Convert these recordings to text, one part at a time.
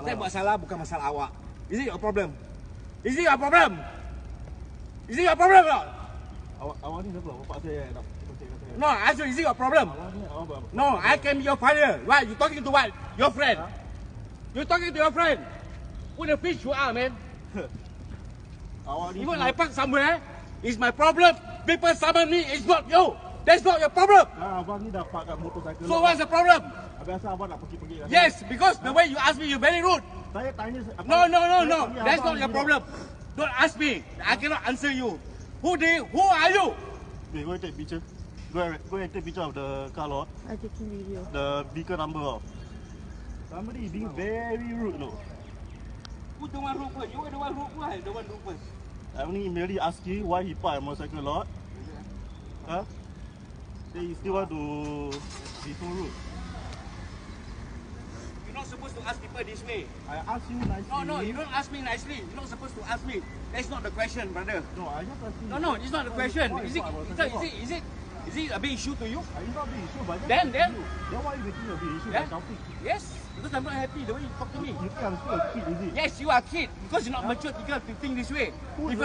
Saya buat salah bukan masalah awak. Is it your problem? Is it your problem? Is it your problem or not? Awak ni kenapa? Bapak saya nak kata saya. No, I ask you, is it your problem? No, I can be your father. Why? You talking to what? Your friend. You talking to your friend. Who the fish you are, man? Awak ni Even I park somewhere, it's my problem. People summon me, it's not you. That's not your problem. abang ni dah park kat motorcycle. So what's the problem? Biasa abang nak pergi-pergi kat sana. Yes, because the way you ask me, you're very rude. Saya tanya No. That's not your problem. Don't ask me. I cannot answer you. Who are you? Wait, go and take picture. Go and take picture of the car lot. I taking video. The beacon number. Somebody being very rude, no. Who the one rude first? You are the one rude first. The one rude first. I only merely asking why he parked a motorcycle lot. Huh? Then he still want to be so rude. You're not supposed to ask people this way. I asked you nicely. No, you don't ask me nicely. You're not supposed to ask me. That's not the question, brother. No, I just asked you. No, it's not the question. Is it a big issue to you? It's not a big issue, but Then? Then why are you making a big issue by shouting? Yes, because I'm not happy the way you talk to me. You think I'm still a kid, is it? Yes, you are a kid because you're not mature enough to think this way. If you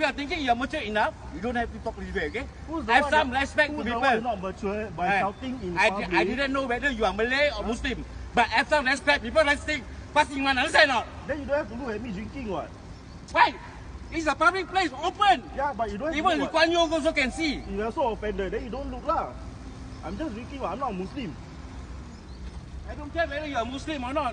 are thinking you're mature enough, you don't have to talk this way, okay? Have some respect to people. Who's not mature by shouting in public? I didn't know whether you are Malay or Muslim, but have some respect. People like think, passing man, understand or not? Then you don't have to look at me drinking, what? Why? It's a public place, open. Yeah, but you don't have to Even look, Lee Kuan Yew also can see. You are so offended, then you don't look lah. I'm just drinking, I'm not a Muslim. I don't care whether you are Muslim or not.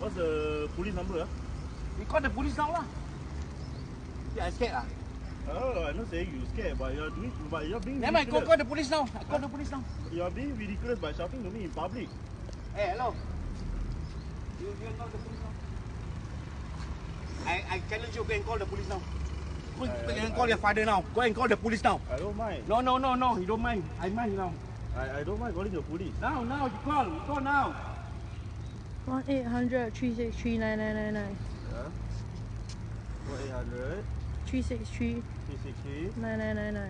What's the police number? We call the police now lah. Yeah, I scared lah. Oh, I'm not saying you scared, but you're being Never mind, ridiculous. call the police now. I call the police now. You're being ridiculous by shouting to me in public. Hey, hello. You call the police now. I challenge you, go and call the police now. Go and call your father now. Go and call the police now. I don't mind. No, you don't mind. I mind now. I don't mind calling the police. Now, you call now. 1-800-363-9999. Yeah. 1-800 363 363 9999.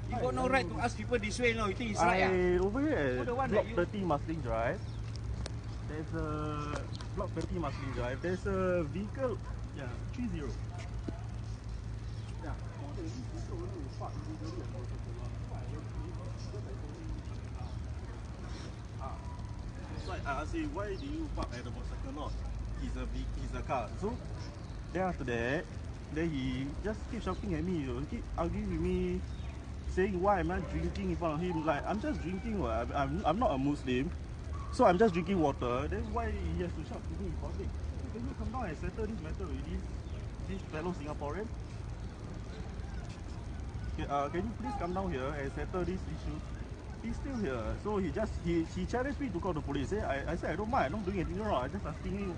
You got no right to ask people this way, no. You think it's right? Over here, Oh, the one block that 30 Marsiling Drive. There's a block 30 Marsiling Drive. There's a vehicle. Yeah, 30. Yeah. So I asked him, why do you park at the motorcycle lot? He's a car. So then after that, then he just keep shouting at me, keep arguing with me, saying why am I drinking in front of him? Like, I'm just drinking. I'm not a Muslim, so I'm just drinking water. Then why he has to shout to me in public? Can you come down and settle this matter with this fellow Singaporean? Can you please come down here and settle this issue? He's still here, so he challenged me to call the police. I said I don't mind. I'm not doing anything wrong. I'm just asking you